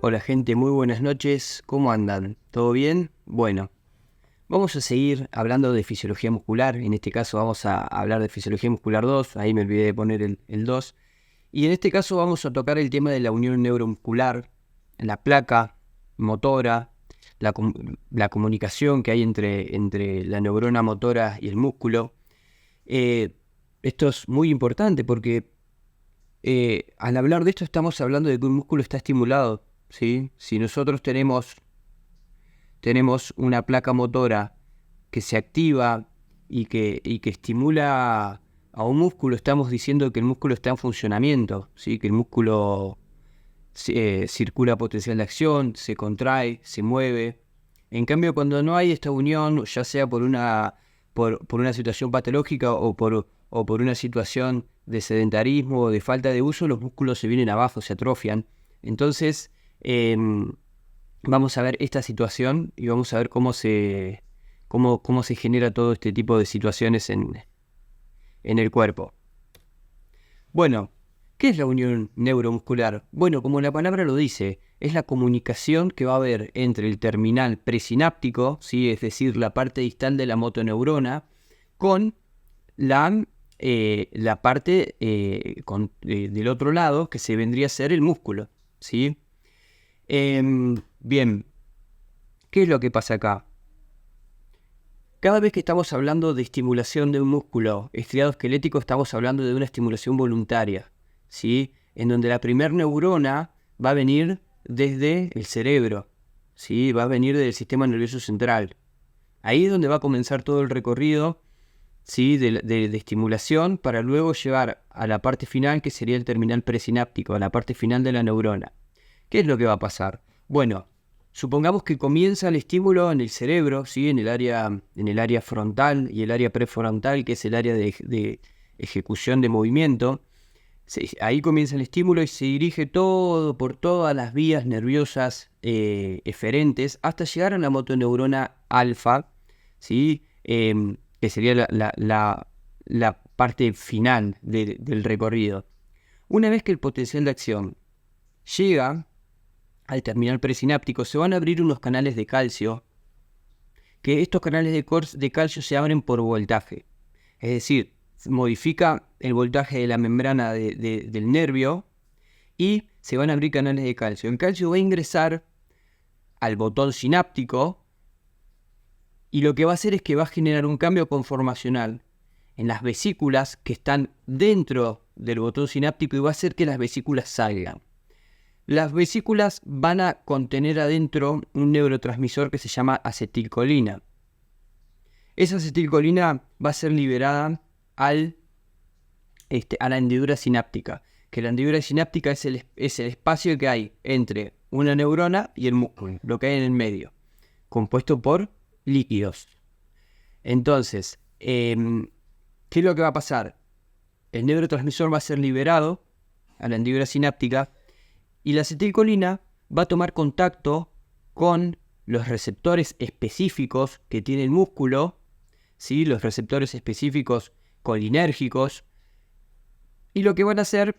Hola gente, muy buenas noches, ¿cómo andan? ¿Todo bien? Bueno, vamos a seguir hablando de fisiología muscular, en este caso vamos a hablar de fisiología muscular 2, ahí me olvidé de poner el 2, y en este caso vamos a tocar el tema de la unión neuromuscular, la placa motora, la comunicación que hay entre la neurona motora y el músculo. Esto es muy importante porque al hablar de esto estamos hablando de que un músculo está estimulado, ¿sí? Si nosotros tenemos una placa motora que se activa y que estimula a un músculo, estamos diciendo que el músculo está en funcionamiento, ¿sí? Que el músculo circula potencial de acción, se contrae, se mueve. En cambio, cuando no hay esta unión, ya sea por una situación patológica o por una situación de sedentarismo o de falta de uso, los músculos se vienen abajo, se atrofian. Entonces, vamos a ver esta situación y vamos a ver cómo se genera todo este tipo de situaciones en el cuerpo. Bueno, ¿qué es la unión neuromuscular? Bueno, como la palabra lo dice, es la comunicación que va a haber entre el terminal presináptico, ¿sí? Es decir, la parte distal de la motoneurona, con la parte del otro lado, que se vendría a ser el músculo, ¿sí? Bien, ¿qué es lo que pasa acá? Cada vez que estamos hablando de estimulación de un músculo estriado esquelético, estamos hablando de una estimulación voluntaria, ¿sí? En donde la primer neurona va a venir desde el cerebro, ¿sí? Va a venir del sistema nervioso central. Ahí es donde va a comenzar todo el recorrido, ¿sí? de estimulación, para luego llevar a la parte final, que sería el terminal presináptico, a la parte final de la neurona. ¿Qué es lo que va a pasar? Bueno, supongamos que comienza el estímulo en el cerebro, ¿sí? en el área frontal y el área prefrontal, que es el área de ejecución de movimiento. Ahí comienza el estímulo y se dirige todo por todas las vías nerviosas eferentes hasta llegar a la motoneurona alfa, ¿sí? Que sería la parte final del recorrido. Una vez que el potencial de acción llega al terminal presináptico, se van a abrir unos canales de calcio, que estos canales de calcio se abren por voltaje. Es decir, modifica el voltaje de la membrana del nervio y se van a abrir canales de calcio. El calcio va a ingresar al botón sináptico y lo que va a hacer es que va a generar un cambio conformacional en las vesículas que están dentro del botón sináptico y va a hacer que las vesículas salgan. Las vesículas van a contener adentro un neurotransmisor que se llama acetilcolina. Esa acetilcolina va a ser liberada a la hendidura sináptica, que la hendidura sináptica es el espacio que hay entre una neurona y el músculo, lo que hay en el medio, compuesto por líquidos. Entonces, ¿qué es lo que va a pasar? El neurotransmisor va a ser liberado a la hendidura sináptica y la acetilcolina va a tomar contacto con los receptores específicos que tiene el músculo, ¿sí? Los receptores específicos colinérgicos, y lo que van a hacer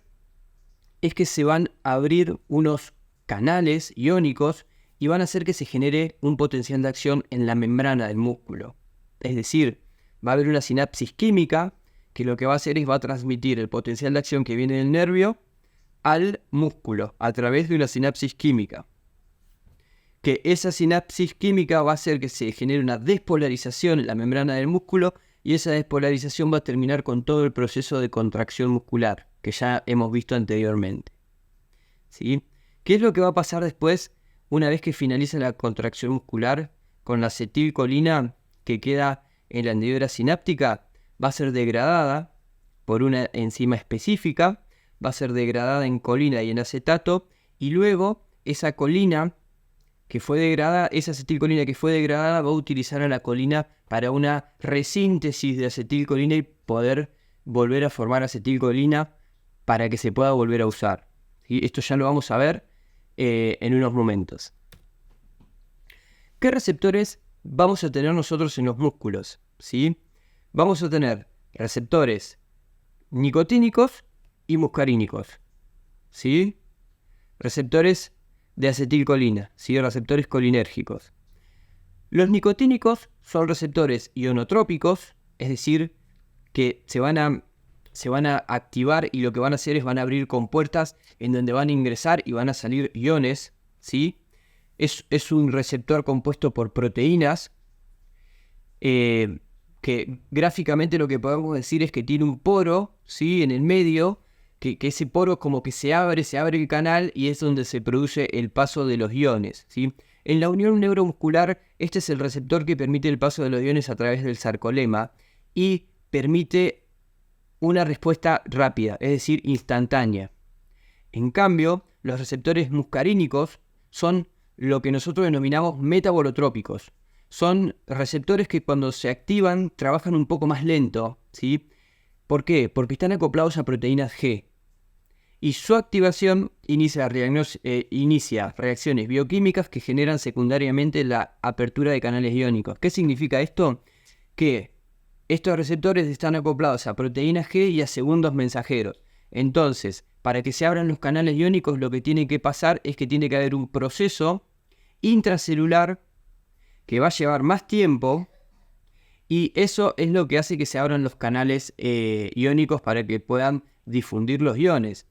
es que se van a abrir unos canales iónicos y van a hacer que se genere un potencial de acción en la membrana del músculo. Es decir, va a haber una sinapsis química que lo que va a hacer es va a transmitir el potencial de acción que viene del nervio al músculo a través de una sinapsis química. Que esa sinapsis química va a hacer que se genere una despolarización en la membrana del músculo y esa despolarización va a terminar con todo el proceso de contracción muscular que ya hemos visto anteriormente, ¿sí? ¿Qué es lo que va a pasar después una vez que finaliza la contracción muscular? Con la acetilcolina que queda en la hendidura sináptica va a ser degradada por una enzima específica, va a ser degradada en colina y en acetato, y luego esa colina que fue degradada, esa acetilcolina que fue degradada va a utilizar a la colina para una resíntesis de acetilcolina y poder volver a formar acetilcolina para que se pueda volver a usar. ¿Sí? Esto ya lo vamos a ver en unos momentos. ¿Qué receptores vamos a tener nosotros en los músculos? ¿Sí? Vamos a tener receptores nicotínicos y muscarínicos, ¿sí? Receptores de acetilcolina, ¿sí? Receptores colinérgicos. Los nicotínicos son receptores ionotrópicos, es decir, que se van a activar y lo que van a hacer es van a abrir compuertas en donde van a ingresar y van a salir iones, ¿sí? Es un receptor compuesto por proteínas, que gráficamente lo que podemos decir es que tiene un poro, ¿sí? En el medio, que ese poro como que se abre el canal y es donde se produce el paso de los iones, ¿sí? En la unión neuromuscular, este es el receptor que permite el paso de los iones a través del sarcolema y permite una respuesta rápida, es decir, instantánea. En cambio, los receptores muscarínicos son lo que nosotros denominamos metabolotrópicos. Son receptores que cuando se activan trabajan un poco más lento, ¿sí? ¿Por qué? Porque están acoplados a proteínas G. Y su activación inicia reacciones bioquímicas que generan secundariamente la apertura de canales iónicos. ¿Qué significa esto? Que estos receptores están acoplados a proteínas G y a segundos mensajeros. Entonces, para que se abran los canales iónicos, lo que tiene que pasar es que tiene que haber un proceso intracelular que va a llevar más tiempo, y eso es lo que hace que se abran los canales iónicos para que puedan difundir los iones.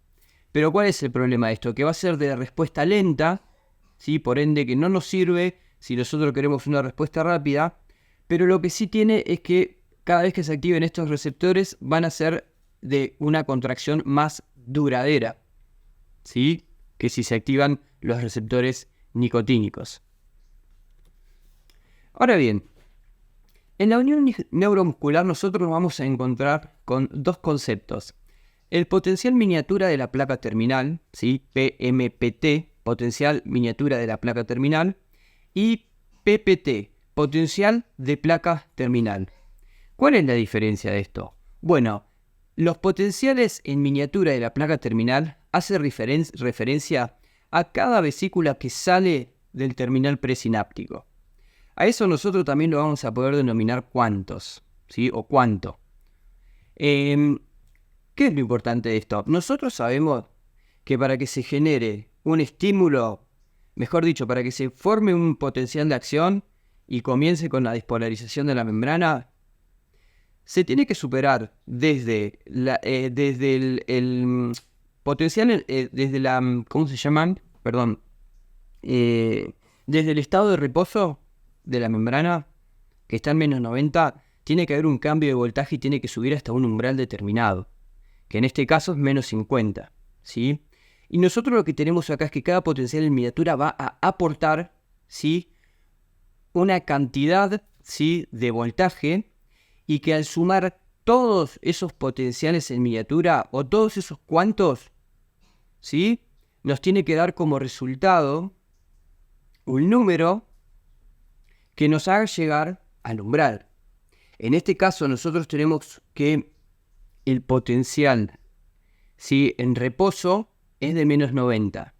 Pero ¿cuál es el problema de esto? Que va a ser de respuesta lenta, ¿sí? Por ende que no nos sirve si nosotros queremos una respuesta rápida, pero lo que sí tiene es que cada vez que se activen estos receptores van a ser de una contracción más duradera, ¿sí? Que si se activan los receptores nicotínicos. Ahora bien, en la unión neuromuscular nosotros nos vamos a encontrar con dos conceptos. El potencial miniatura de la placa terminal, ¿sí? PMPT, potencial miniatura de la placa terminal, y PPT, potencial de placa terminal. ¿Cuál es la diferencia de esto? Bueno, los potenciales en miniatura de la placa terminal hacen referencia a cada vesícula que sale del terminal presináptico. A eso nosotros también lo vamos a poder denominar cuantos, ¿sí? O cuanto. ¿Qué es lo importante de esto? Nosotros sabemos que para que se genere un estímulo, mejor dicho, para que se forme un potencial de acción y comience con la despolarización de la membrana, se tiene que superar desde el potencial, desde la, ¿cómo se llaman? Perdón. Desde el estado de reposo de la membrana, que está en menos 90, tiene que haber un cambio de voltaje y tiene que subir hasta un umbral determinado, que en este caso es menos 50, ¿sí? Y nosotros lo que tenemos acá es que cada potencial en miniatura va a aportar, ¿sí? Una cantidad, ¿sí? De voltaje, y que al sumar todos esos potenciales en miniatura o todos esos cuantos, ¿sí? Nos tiene que dar como resultado un número que nos haga llegar al umbral. En este caso nosotros tenemos que el potencial, ¿sí? En reposo es de menos 90,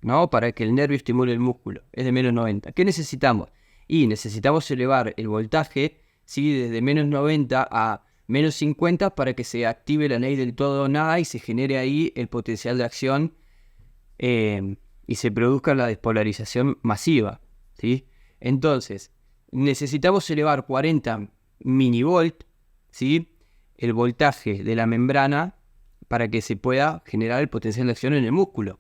¿no? Para que el nervio estimule el músculo, es de menos 90. ¿Qué necesitamos? Y necesitamos elevar el voltaje, ¿sí? Desde menos 90 a menos 50 para que se active la ley del todo o nada y se genere ahí el potencial de acción y se produzca la despolarización masiva, ¿sí? Entonces, necesitamos elevar 40 minivolt, ¿sí? El voltaje de la membrana para que se pueda generar el potencial de acción en el músculo.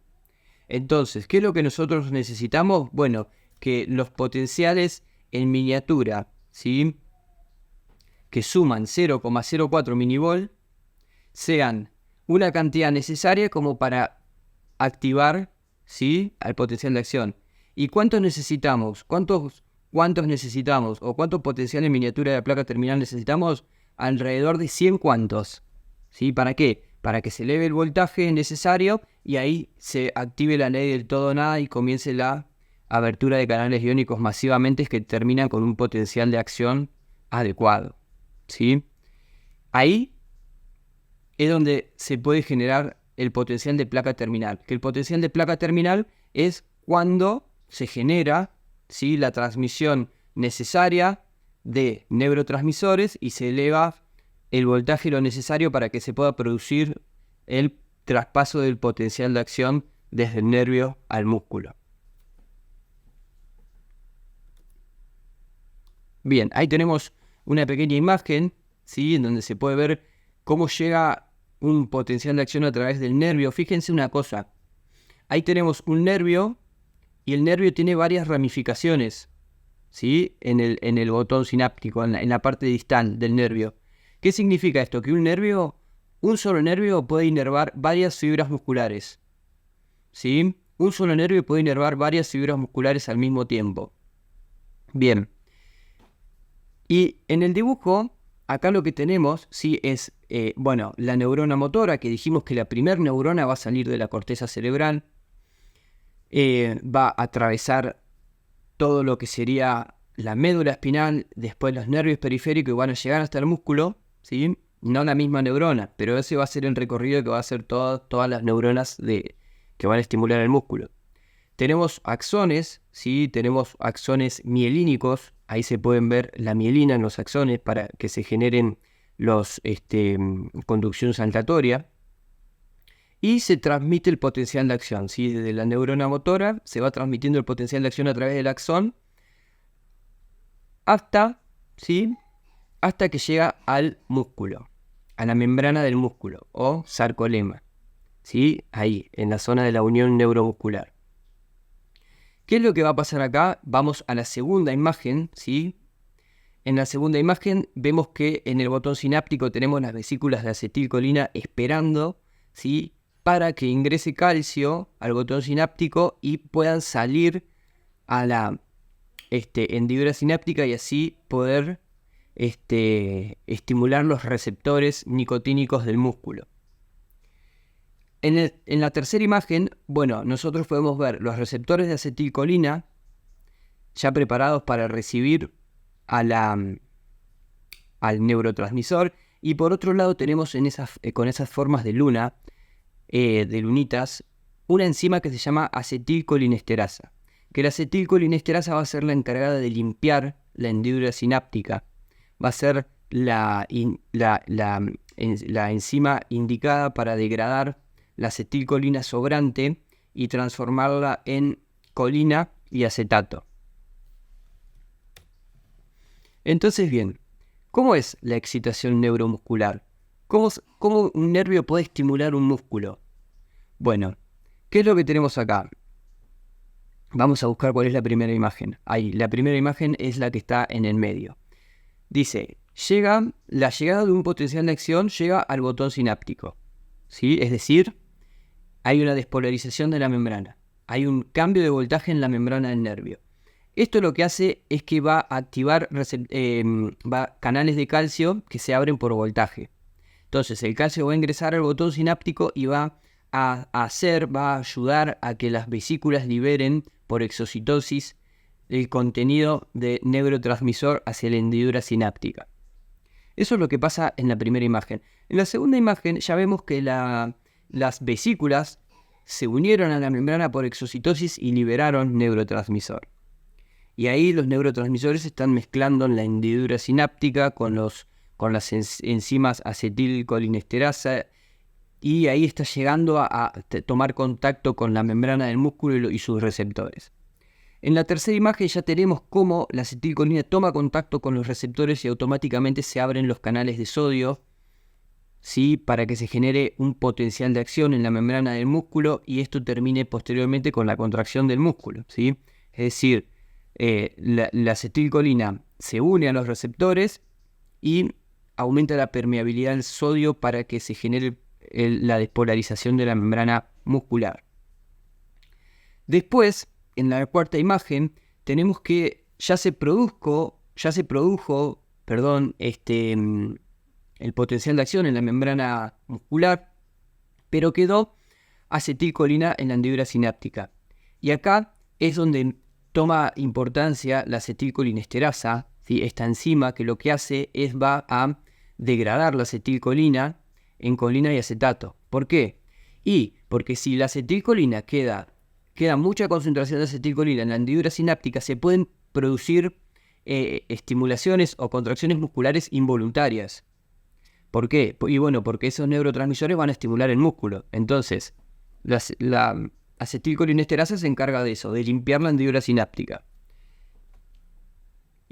Entonces, ¿qué es lo que nosotros necesitamos? Bueno, que los potenciales en miniatura, ¿sí? Que suman 0,04 minivolt sean una cantidad necesaria como para activar, ¿sí? Al potencial de acción. ¿Y cuántos necesitamos? ¿Cuántos necesitamos? ¿O cuánto potencial en miniatura de la placa terminal necesitamos? Alrededor de 100 cuantos, ¿sí? ¿Para qué? Para que se eleve el voltaje necesario y ahí se active la ley del todo o nada y comience la abertura de canales iónicos masivamente que terminan con un potencial de acción adecuado, ¿sí? Ahí es donde se puede generar el potencial de placa terminal. Que el potencial de placa terminal es cuando se genera, ¿sí? La transmisión necesaria de neurotransmisores y se eleva el voltaje lo necesario para que se pueda producir el traspaso del potencial de acción desde el nervio al músculo. Bien, ahí tenemos una pequeña imagen, ¿sí? En donde se puede ver cómo llega un potencial de acción a través del nervio. Fíjense una cosa, ahí tenemos un nervio y el nervio tiene varias ramificaciones, ¿sí? En el botón sináptico, en la parte distal del nervio. ¿Qué significa esto? Que un solo nervio puede inervar varias fibras musculares, ¿sí? Un solo nervio puede inervar varias fibras musculares al mismo tiempo. Bien. Y en el dibujo, acá lo que tenemos, sí, es, la neurona motora, que dijimos que la primera neurona va a salir de la corteza cerebral, va a atravesar todo lo que sería la médula espinal, después los nervios periféricos y van a llegar hasta el músculo, ¿sí? No la misma neurona, pero ese va a ser el recorrido que va a hacer todas las neuronas que van a estimular el músculo. Tenemos axones, ¿sí? Tenemos axones mielínicos, ahí se pueden ver la mielina en los axones para que se generen los conducción saltatoria. Y se transmite el potencial de acción, ¿sí? Desde la neurona motora se va transmitiendo el potencial de acción a través del axón hasta que llega al músculo, a la membrana del músculo o sarcolema, ¿sí? Ahí, en la zona de la unión neuromuscular. ¿Qué es lo que va a pasar acá? Vamos a la segunda imagen, ¿sí? En la segunda imagen vemos que en el botón sináptico tenemos las vesículas de acetilcolina esperando, ¿sí? Para que ingrese calcio al botón sináptico y puedan salir a la hendidura sináptica y así poder estimular los receptores nicotínicos del músculo. En la tercera imagen, nosotros podemos ver los receptores de acetilcolina ya preparados para recibir al neurotransmisor, y por otro lado tenemos con esas formas de luna, de lunitas, una enzima que se llama acetilcolinesterasa, que la acetilcolinesterasa va a ser la encargada de limpiar la hendidura sináptica, va a ser la enzima indicada para degradar la acetilcolina sobrante y transformarla en colina y acetato. Entonces, bien, ¿cómo es la excitación neuromuscular? ¿Cómo un nervio puede estimular un músculo? Bueno, ¿qué es lo que tenemos acá? Vamos a buscar cuál es la primera imagen. Ahí, la primera imagen es la que está en el medio. Dice, la llegada de un potencial de acción llega al botón sináptico, ¿sí? Es decir, hay una despolarización de la membrana. Hay un cambio de voltaje en la membrana del nervio. Esto lo que hace es que va a activar canales de calcio que se abren por voltaje. Entonces el calcio va a ingresar al botón sináptico y va a ayudar a que las vesículas liberen por exocitosis el contenido de neurotransmisor hacia la hendidura sináptica. Eso es lo que pasa en la primera imagen. En la segunda imagen ya vemos que las vesículas se unieron a la membrana por exocitosis y liberaron neurotransmisor. Y ahí los neurotransmisores se están mezclando en la hendidura sináptica con las enzimas acetilcolinesterasa, y ahí está llegando a tomar contacto con la membrana del músculo y sus receptores. En la tercera imagen ya tenemos cómo la acetilcolina toma contacto con los receptores y automáticamente se abren los canales de sodio, ¿sí? Para que se genere un potencial de acción en la membrana del músculo y esto termine posteriormente con la contracción del músculo, ¿sí? Es decir, la acetilcolina se une a los receptores y aumenta la permeabilidad del sodio para que se genere la despolarización de la membrana muscular. Después, en la cuarta imagen, tenemos que ya se produjo, el potencial de acción en la membrana muscular, pero quedó acetilcolina en la hendidura sináptica. Y acá es donde toma importancia la acetilcolinesterasa, ¿sí? Esta enzima que lo que hace es va a degradar la acetilcolina en colina y acetato. ¿Por qué? Porque si la acetilcolina queda mucha concentración de acetilcolina en la hendidura sináptica, se pueden producir estimulaciones o contracciones musculares involuntarias. ¿Por qué? Porque esos neurotransmisores van a estimular el músculo. Entonces, la acetilcolinesterasa se encarga de eso, de limpiar la hendidura sináptica.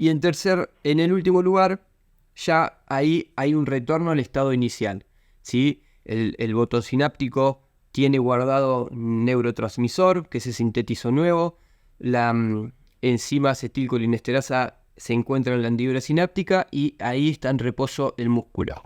Y en el último lugar, ya ahí hay un retorno al estado inicial, ¿sí? El botón sináptico tiene guardado un neurotransmisor que se sintetizó nuevo. La enzima acetilcolinesterasa se encuentra en la hendidura sináptica y ahí está en reposo el músculo.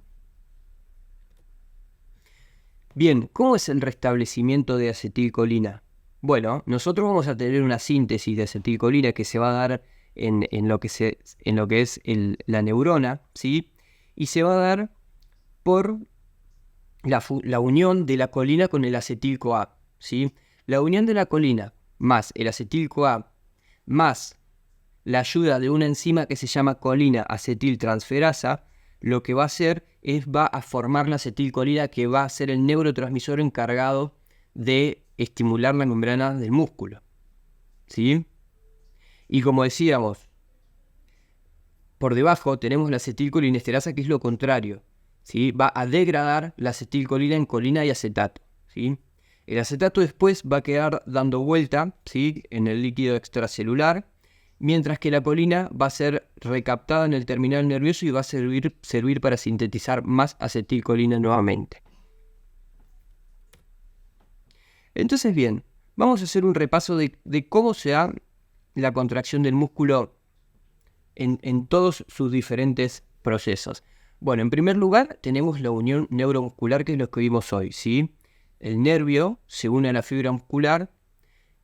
Bien, ¿cómo es el restablecimiento de acetilcolina? Bueno, nosotros vamos a tener una síntesis de acetilcolina que se va a dar en lo que es la neurona, ¿sí? Y se va a dar por la unión de la colina con el acetil-CoA, ¿sí? La unión de la colina más el acetil-CoA más la ayuda de una enzima que se llama colina acetiltransferasa, lo que va a hacer es va a formar la acetilcolina, que va a ser el neurotransmisor encargado de estimular la membrana del músculo, ¿sí? Y como decíamos, por debajo tenemos la acetilcolinesterasa, que es lo contrario, ¿sí? Va a degradar la acetilcolina en colina y acetato, ¿sí? El acetato después va a quedar dando vuelta, ¿sí?, en el líquido extracelular, mientras que la colina va a ser recaptada en el terminal nervioso y va a servir para sintetizar más acetilcolina nuevamente. Entonces, bien, vamos a hacer un repaso de cómo se da la contracción del músculo en todos sus diferentes procesos. Bueno, en primer lugar tenemos la unión neuromuscular, que es lo que vimos hoy, ¿sí? El nervio se une a la fibra muscular,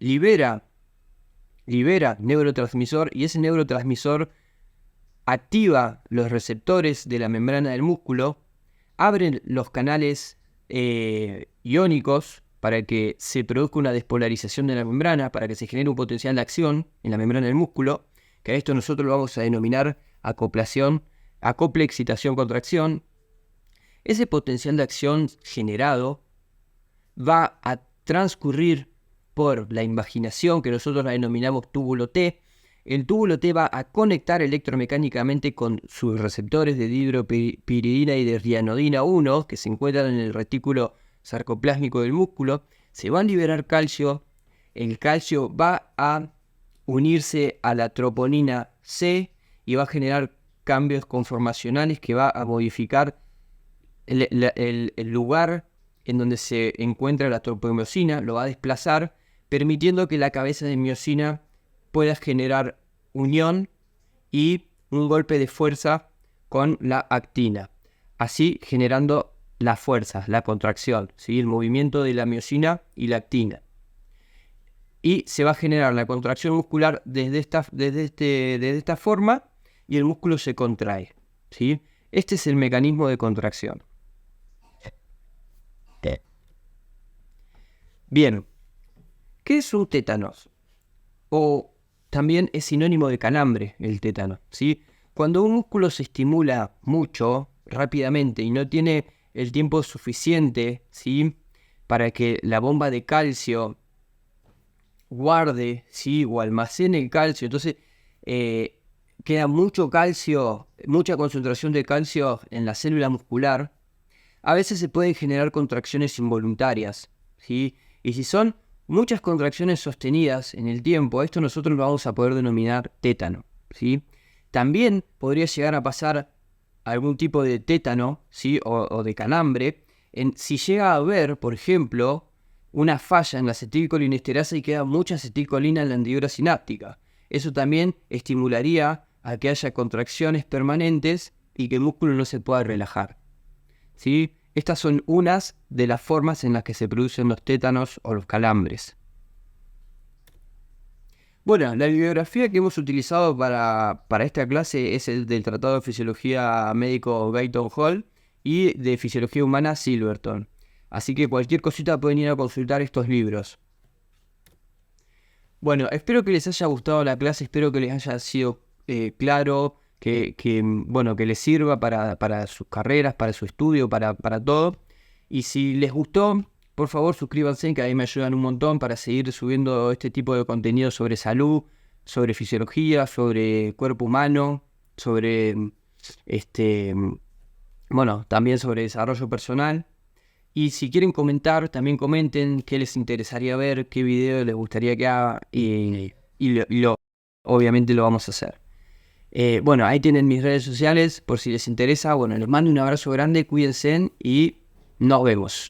libera neurotransmisor, y ese neurotransmisor activa los receptores de la membrana del músculo, abre los canales iónicos para que se produzca una despolarización de la membrana, para que se genere un potencial de acción en la membrana del músculo, que a esto nosotros lo vamos a denominar acople, excitación, contracción. Ese potencial de acción generado va a transcurrir por la invaginación, que nosotros la denominamos túbulo T. El túbulo T va a conectar electromecánicamente con sus receptores de dihidropiridina y de rianodina 1, que se encuentran en el retículo sarcoplásmico del músculo. Se va a liberar calcio. El calcio va a unirse a la troponina C y va a generar cambios conformacionales que va a modificar el lugar en donde se encuentra la tropomiosina, lo va a desplazar, permitiendo que la cabeza de miosina pueda generar unión y un golpe de fuerza con la actina, así generando la fuerza, la contracción, ¿sí?, el movimiento de la miosina y la actina. Y se va a generar la contracción muscular desde esta forma, y el músculo se contrae, ¿sí? Este es el mecanismo de contracción. Bien, ¿qué es un tétanos? O también es sinónimo de calambre el tétano, ¿sí? Cuando un músculo se estimula mucho, rápidamente, y no tiene el tiempo suficiente, ¿sí?, para que la bomba de calcio guarde, ¿sí?, o almacene el calcio, entonces queda mucho calcio, mucha concentración de calcio en la célula muscular. A veces se pueden generar contracciones involuntarias, ¿sí? Y si son muchas contracciones sostenidas en el tiempo, esto nosotros lo vamos a poder denominar tétano, ¿sí? También podría llegar a pasar algún tipo de tétano, ¿sí?, o de calambre, si llega a haber, por ejemplo, una falla en la acetilcolinesterasa y queda mucha acetilcolina en la hendidura sináptica. Eso también estimularía a que haya contracciones permanentes y que el músculo no se pueda relajar, ¿sí? Estas son unas de las formas en las que se producen los tétanos o los calambres. Bueno, la bibliografía que hemos utilizado para esta clase es el del Tratado de Fisiología Médico Guyton Hall y de Fisiología Humana Silverton. Así que cualquier cosita pueden ir a consultar estos libros. Bueno, espero que les haya gustado la clase, espero que les haya sido claro, que les sirva para sus carreras, para su estudio, para todo. Y si les gustó, por favor suscríbanse, que ahí me ayudan un montón para seguir subiendo este tipo de contenido sobre salud, sobre fisiología, sobre cuerpo humano, sobre también sobre desarrollo personal. Y si quieren comentar, también comenten qué les interesaría ver, qué video les gustaría que haga, y obviamente lo vamos a hacer. Bueno, ahí tienen mis redes sociales por si les interesa. Bueno, les mando un abrazo grande, cuídense y nos vemos.